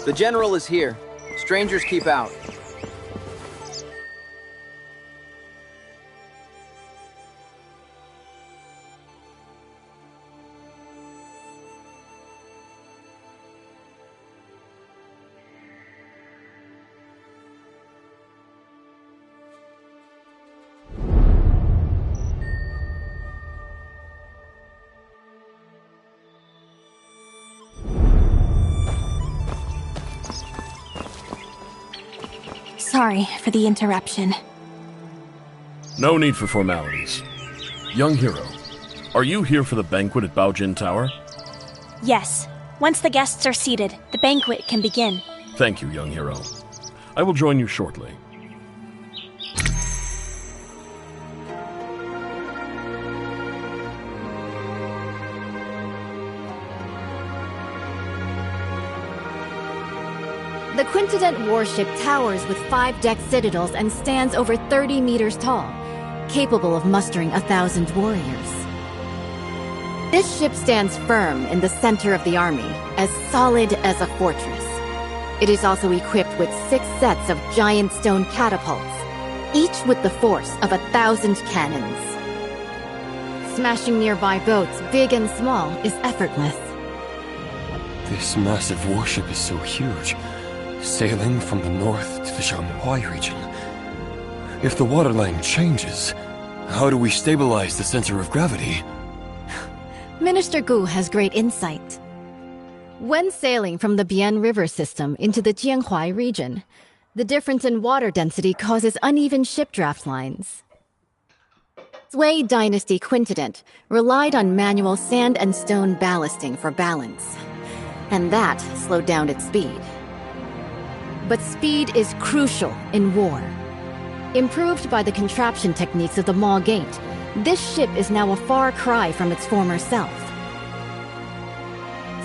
The general is here. Strangers keep out. Sorry for the interruption. No need for formalities. Young hero, are you here for the banquet at Baojin Tower? Yes. Once the guests are seated, the banquet can begin. Thank you, young hero. I will join you shortly. The Quintident warship towers with 5-decked citadels and stands over 30 meters tall, capable of mustering 1,000 warriors. This ship stands firm in the center of the army, as solid as a fortress. It is also equipped with 6 sets of giant stone catapults, each with the force of 1,000 cannons. Smashing nearby boats, big and small, is effortless. This massive warship is so huge, sailing from the north to the Shanghai region. If the waterline changes, how do we stabilize the center of gravity? Minister Gu has great insight. When sailing from the Bian River system into the Jianhuai region, the difference in water density causes uneven ship draft lines. Sui Dynasty Quintident relied on manual sand and stone ballasting for balance, and that slowed down its speed. But speed is crucial in war. Improved by the contraption techniques of the Maw Gate, this ship is now a far cry from its former self.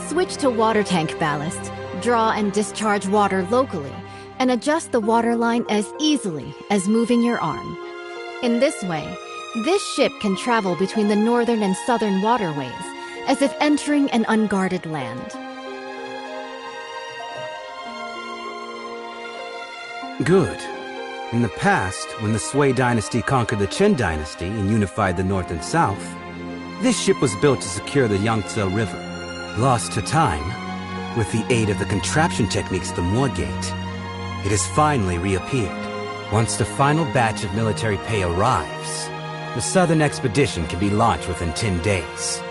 Switch to water tank ballast, draw and discharge water locally, and adjust the waterline as easily as moving your arm. In this way, this ship can travel between the northern and southern waterways, as if entering an unguarded land. Good. In the past, when the Sui dynasty conquered the Qin dynasty and unified the north and south, this ship was built to secure the Yangtze River. Lost to time, with the aid of the contraption techniques of the Maw Gate, it has finally reappeared. Once the final batch of military pay arrives, the southern expedition can be launched within 10 days.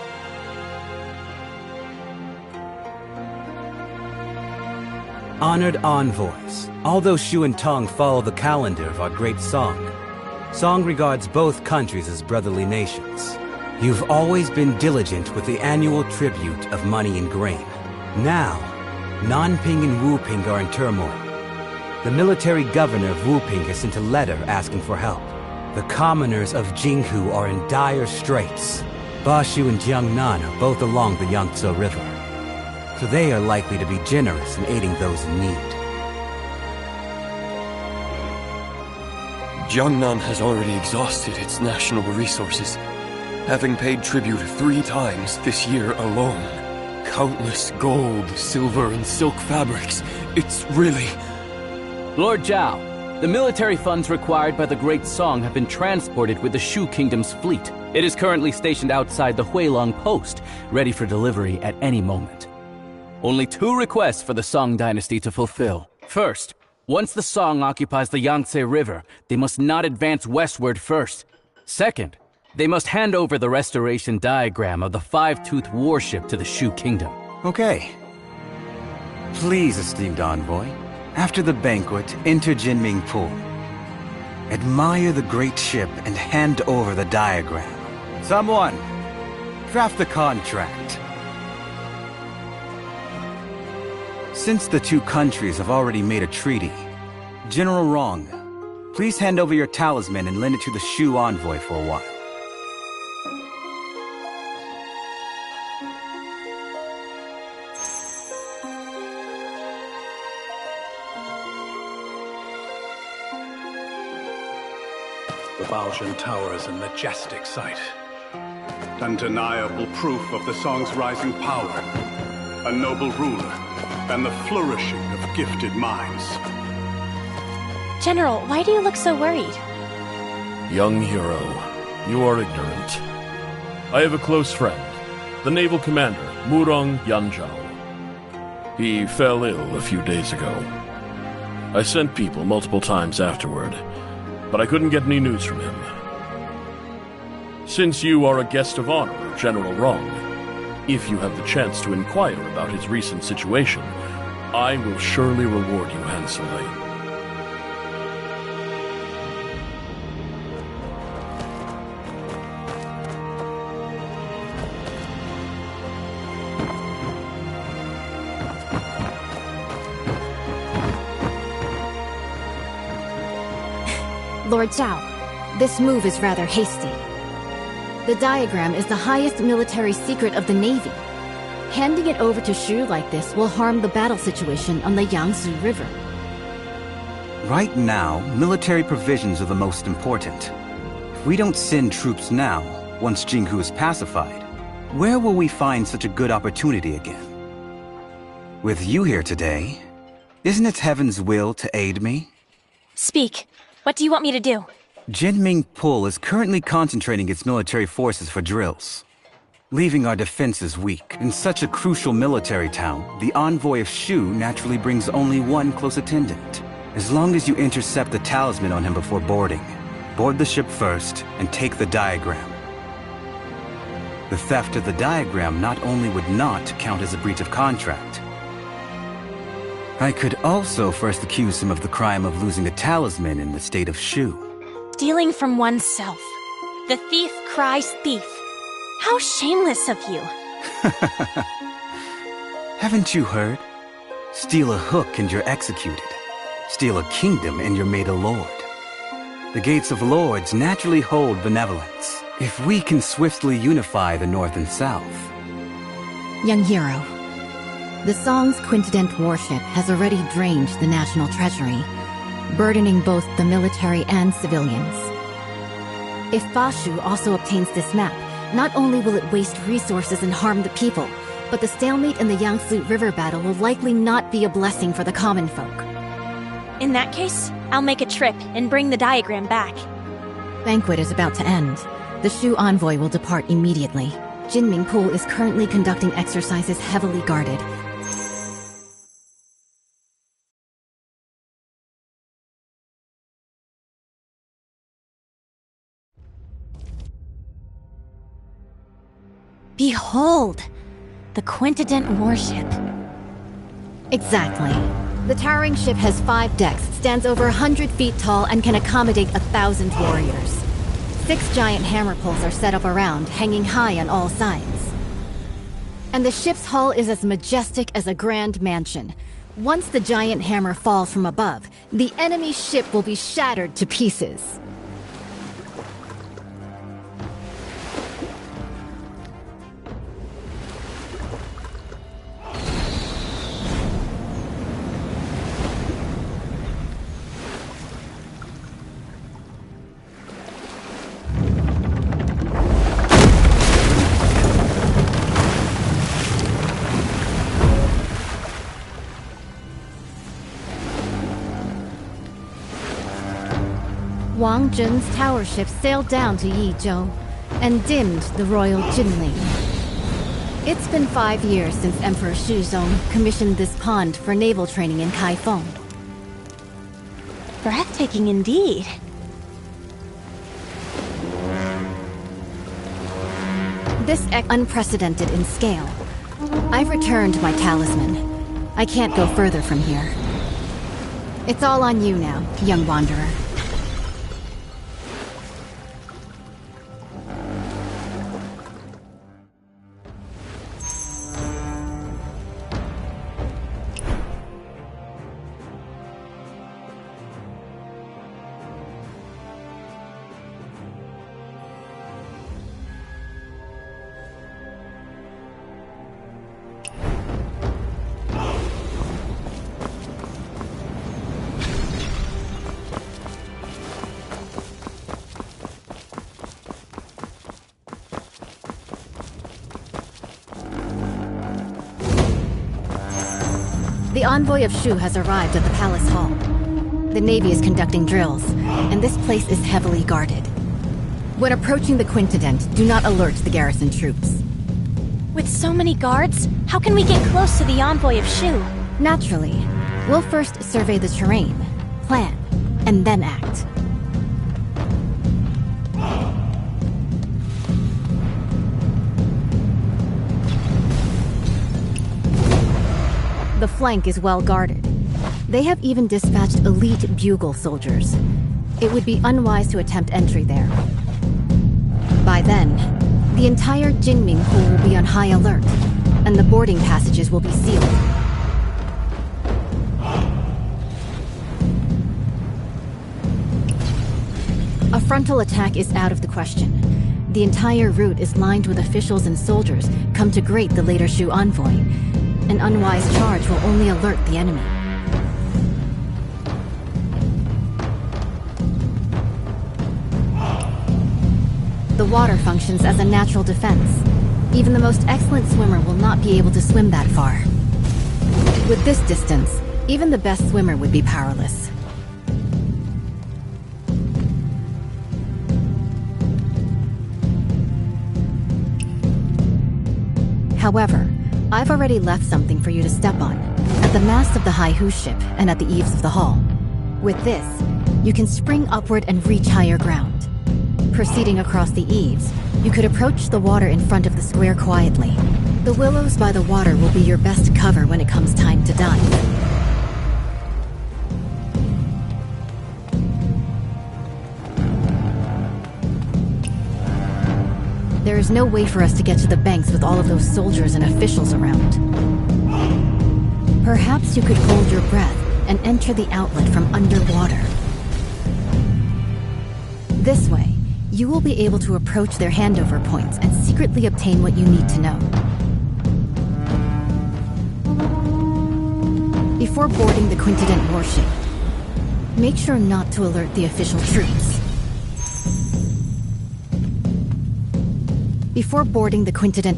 Honored envoys, although Shu and Tong follow the calendar of our great Song, Song regards both countries as brotherly nations. You've always been diligent with the annual tribute of money and grain. Now, Nanping and Wuping are in turmoil. The military governor of Wuping has sent a letter asking for help. The commoners of Jinghu are in dire straits. Bashu and Jiangnan are both along the Yangtze River, so they are likely to be generous in aiding those in need. Jiangnan has already exhausted its national resources, having paid tribute 3 times this year alone. Countless gold, silver, and silk fabrics. It's really... Lord Zhao, the military funds required by the Great Song have been transported with the Shu Kingdom's fleet. It is currently stationed outside the Huilong Post, ready for delivery at any moment. Only 2 requests for the Song dynasty to fulfill. First, once the Song occupies the Yangtze River, they must not advance westward first. Second, they must hand over the restoration diagram of the 5-toothed warship to the Shu Kingdom. Okay. Please, esteemed envoy, after the banquet, enter Jinming Pool. Admire the great ship and hand over the diagram. Someone, draft the contract. Since the 2 countries have already made a treaty, General Rong, please hand over your talisman and lend it to the Shu envoy for a while. The Baojin Tower is a majestic sight. Undeniable proof of the Song's rising power. A noble ruler, and the flourishing of gifted minds. General, why do you look so worried? Young hero, you are ignorant. I have a close friend, the naval commander, Murong Yanzhao. He fell ill a few days ago. I sent people multiple times afterward, but I couldn't get any news from him. Since you are a guest of honor of General Rong, if you have the chance to inquire about his recent situation, I will surely reward you handsomely. Lord Zhao, this move is rather hasty. The diagram is the highest military secret of the Navy. Handing it over to Shu like this will harm the battle situation on the Yangtze River. Right now, military provisions are the most important. If we don't send troops now, once Jinghu is pacified, where will we find such a good opportunity again? With you here today, isn't it heaven's will to aid me? Speak. What do you want me to do? Jinming Pul is currently concentrating its military forces for drills, leaving our defenses weak. In such a crucial military town, the envoy of Shu naturally brings only one close attendant. As long as you intercept the talisman on him before boarding, board the ship first and take the diagram. The theft of the diagram not only would not count as a breach of contract, I could also first accuse him of the crime of losing a talisman in the state of Shu. Stealing from oneself. The thief cries thief. How shameless of you. Haven't you heard? Steal a hook and you're executed. Steal a kingdom and you're made a lord. The gates of lords naturally hold benevolence. If we can swiftly unify the North and South. Young hero, the Song's Quintident warship has already drained the national treasury, burdening both the military and civilians. If Bashu also obtains this map, not only will it waste resources and harm the people, but the stalemate in the Yangtze River battle will likely not be a blessing for the common folk. In that case, I'll make a trip and bring the diagram back. Banquet is about to end. The Shu envoy will depart immediately. Jinming Pul is currently conducting exercises heavily guarded. Behold! The Quintident warship. Exactly. The towering ship has 5 decks, stands over 100 feet tall, and can accommodate 1,000 warriors. 6 giant hammer poles are set up around, hanging high on all sides. And the ship's hull is as majestic as a grand mansion. Once the giant hammer falls from above, the enemy ship will be shattered to pieces. Wang Zhen's tower ship sailed down to Yizhou and dimmed the royal Jinling. It's been 5 years since Emperor Shuzong commissioned this pond for naval training in Kaifeng. Breathtaking indeed. This unprecedented in scale. I've returned my talisman. I can't go further from here. It's all on you now, young wanderer. The envoy of Shu has arrived at the palace hall. The Navy is conducting drills, and this place is heavily guarded. When approaching the Quintident, do not alert the garrison troops. With so many guards, how can we get close to the envoy of Shu? Naturally, we'll first survey the terrain, plan, and then act. The flank is well guarded. They have even dispatched elite bugle soldiers. It would be unwise to attempt entry there. By then, the entire Jinming Pool will be on high alert, and the boarding passages will be sealed. A frontal attack is out of the question. The entire route is lined with officials and soldiers come to greet the later Shu envoy. An unwise charge will only alert the enemy. The water functions as a natural defense. Even the most excellent swimmer will not be able to swim that far. With this distance, even the best swimmer would be powerless. However, I've already left something for you to step on, at the mast of the Haihu ship and at the eaves of the hall. With this, you can spring upward and reach higher ground. Proceeding across the eaves, you could approach the water in front of the square quietly. The willows by the water will be your best cover when it comes time to dive. There is no way for us to get to the banks with all of those soldiers and officials around. Perhaps you could hold your breath and enter the outlet from underwater. This way, you will be able to approach their handover points and secretly obtain what you need to know. Before boarding the Quintident warship, make sure not to alert the official troops. Before boarding the Quintident...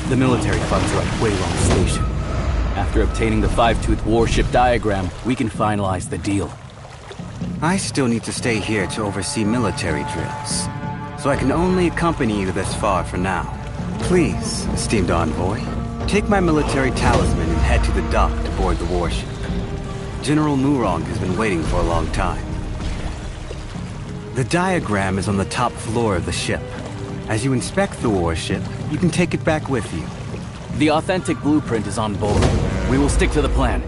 The military funds are at Huilong Station. After obtaining the five-tooth warship diagram, we can finalize the deal. I still need to stay here to oversee military drills, so I can only accompany you this far for now. Please, esteemed envoy, take my military talisman and head to the dock to board the warship. General Murong has been waiting for a long time. The diagram is on the top floor of the ship. As you inspect the warship, you can take it back with you. The authentic blueprint is on board. We will stick to the plan.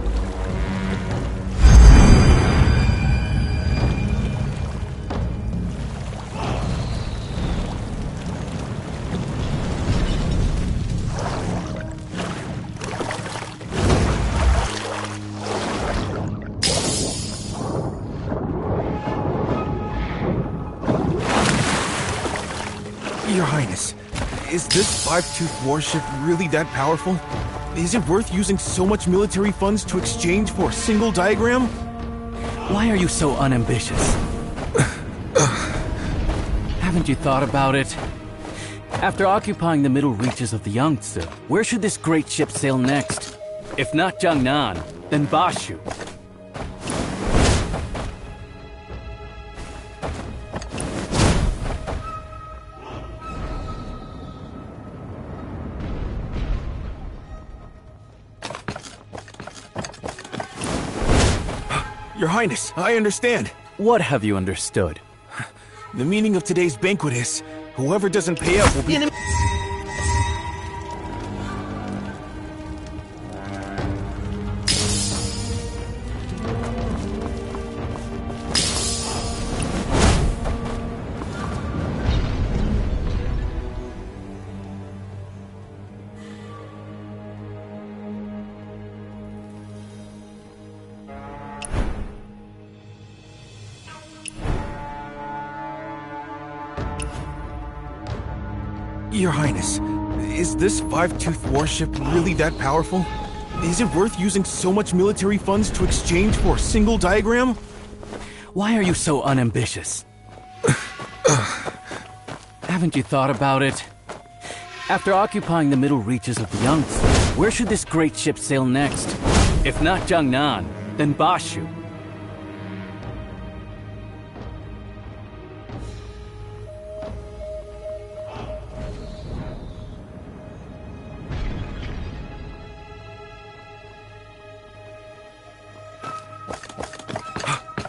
Your Highness, is this five-tooth warship really that powerful? Is it worth using so much military funds to exchange for a single diagram? Why are you so unambitious? Haven't you thought about it? After occupying the middle reaches of the Yangtze, where should this great ship sail next? If not Jiangnan, then Bashu. Your Highness, I understand. What have you understood? The meaning of today's banquet is, whoever doesn't pay up will be... Your Highness, is this five-tooth warship really that powerful? Is it worth using so much military funds to exchange for a single diagram? Why are you so unambitious? Haven't you thought about it? After occupying the middle reaches of the Yangtze, where should this great ship sail next? If not Jiangnan, then Bashu.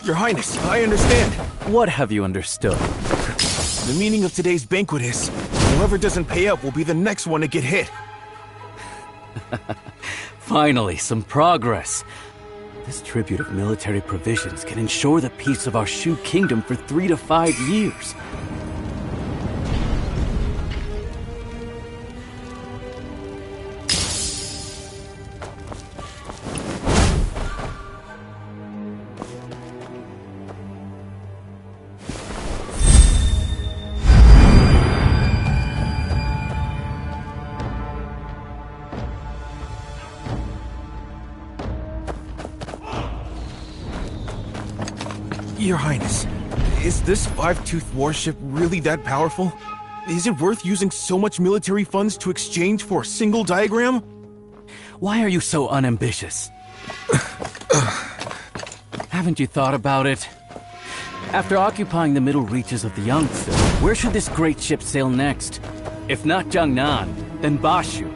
Your Highness, I understand. What have you understood? The meaning of today's banquet is, whoever doesn't pay up will be the next one to get hit. Finally, some progress. This tribute of military provisions can ensure the peace of our Shu kingdom for 3 to 5 years. Your Highness, is this five-tooth warship really that powerful? Is it worth using so much military funds to exchange for a single diagram? Why are you so unambitious? Haven't you thought about it? After occupying the middle reaches of the Yangtze, where should this great ship sail next? If not Jiangnan, then Bashu.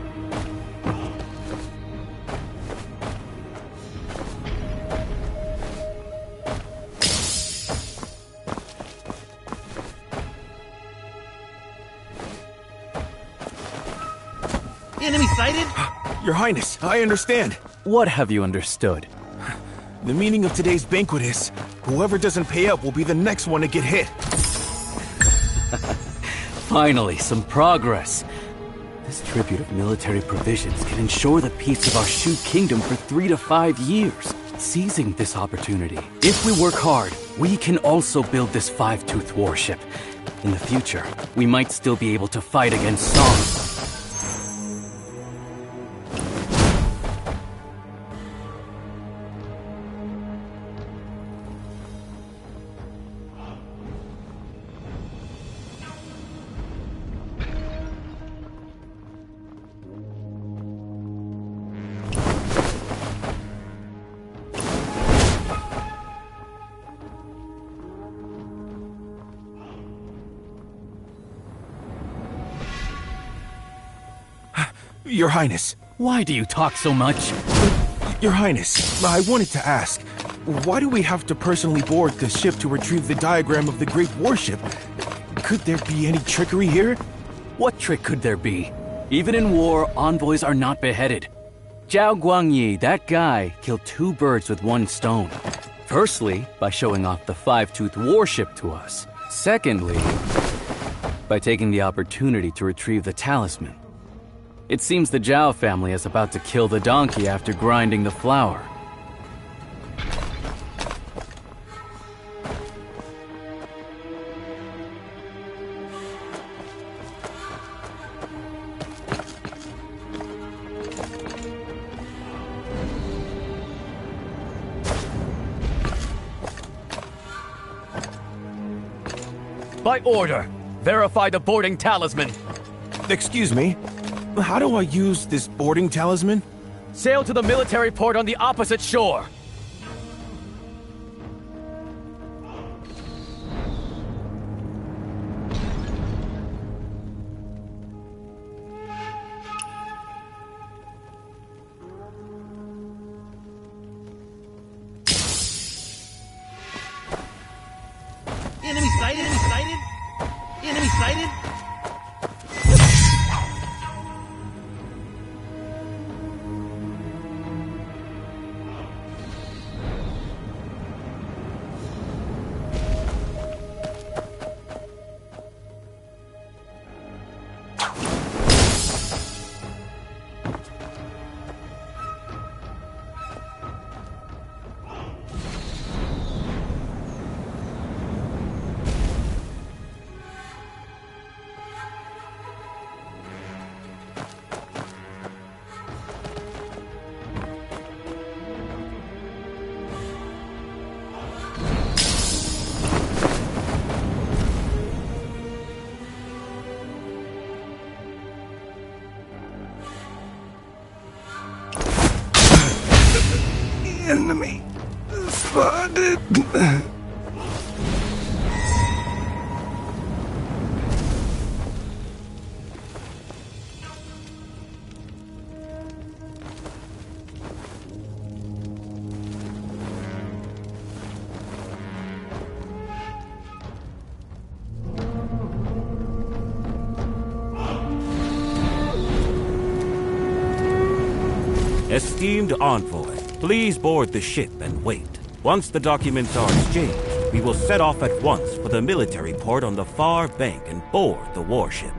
Enemy sighted? Your Highness, I understand. What have you understood? The meaning of today's banquet is, whoever doesn't pay up will be the next one to get hit. Finally, some progress. This tribute of military provisions can ensure the peace of our Shu kingdom for 3 to 5 years. Seizing this opportunity, if we work hard, we can also build this five-tooth warship. In the future, we might still be able to fight against Song. Your Highness. Why do you talk so much? Your Highness, I wanted to ask, why do we have to personally board the ship to retrieve the diagram of the Great Warship? Could there be any trickery here? What trick could there be? Even in war, envoys are not beheaded. Zhao Guangyi, that guy, killed 2 birds with 1 stone. Firstly, by showing off the 5-tooth warship to us. Secondly, by taking the opportunity to retrieve the talisman. It seems the Zhao family is about to kill the donkey after grinding the flour. By order, verify the boarding talisman. Excuse me? How do I use this boarding talisman? Sail to the military port on the opposite shore. Enemy sighted! Enemy sighted! Enemy sighted! Enemy spotted. Esteemed envoy, please board the ship and wait. Once the documents are exchanged, we will set off at once for the military port on the far bank and board the warship.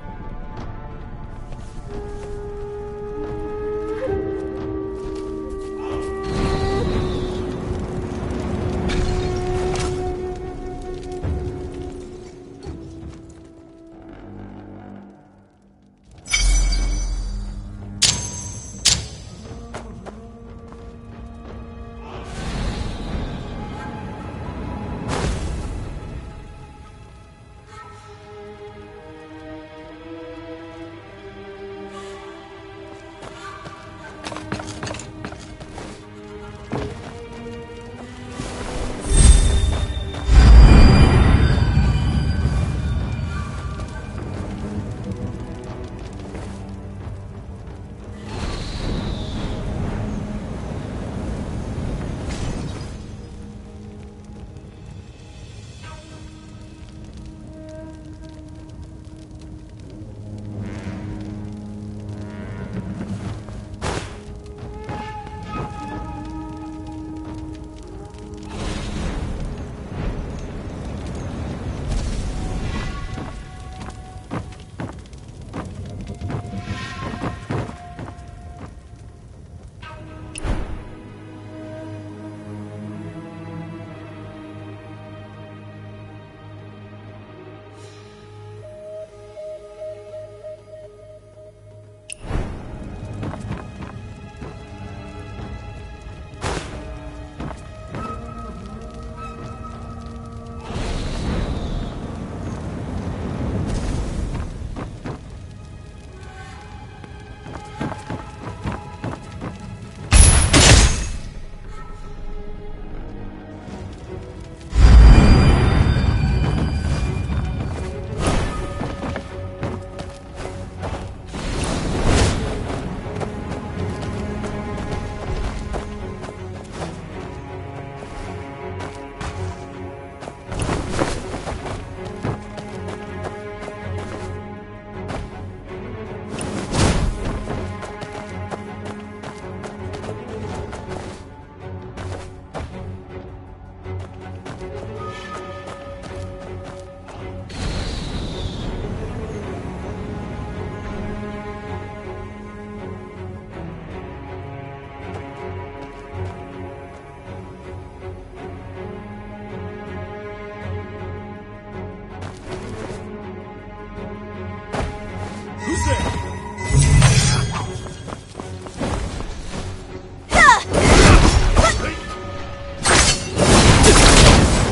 Who's there?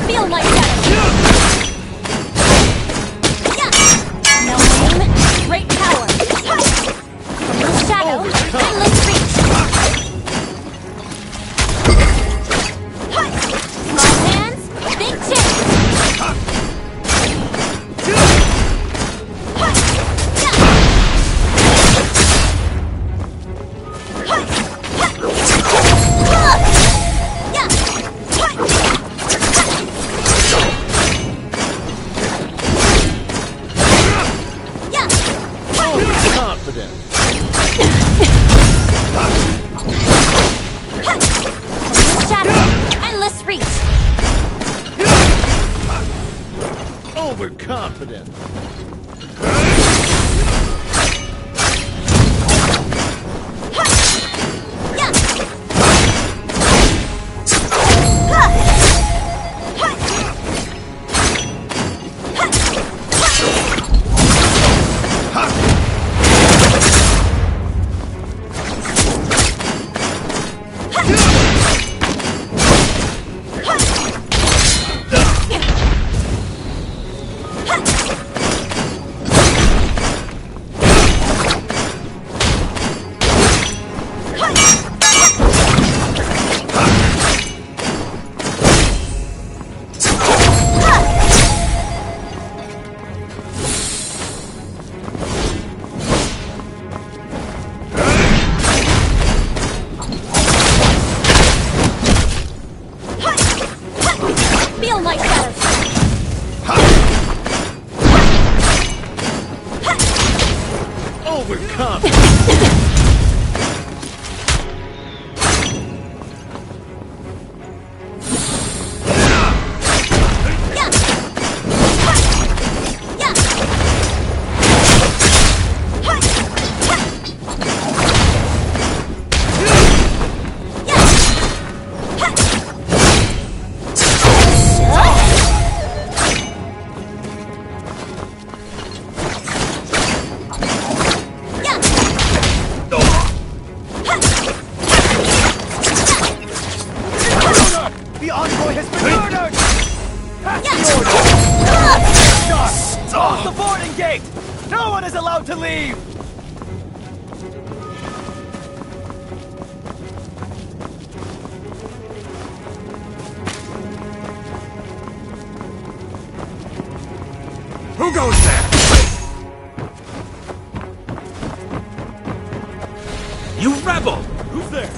Feel my shadow! No aim, great power! From the shadow, endless reach! Small hands, big chance! Overconfident. Feel my shadow! Overconfident. The envoy has been murdered! Pass the order! Stop! Close the boarding gate! No one is allowed to leave! Who goes there? You rebel! Who's there?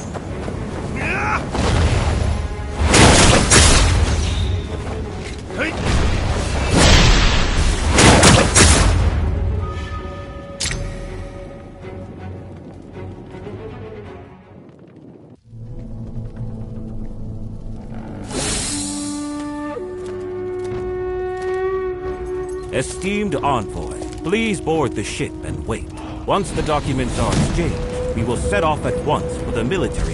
Esteemed envoy, please board the ship and wait. Once the documents are exchanged, we will set off at once for the military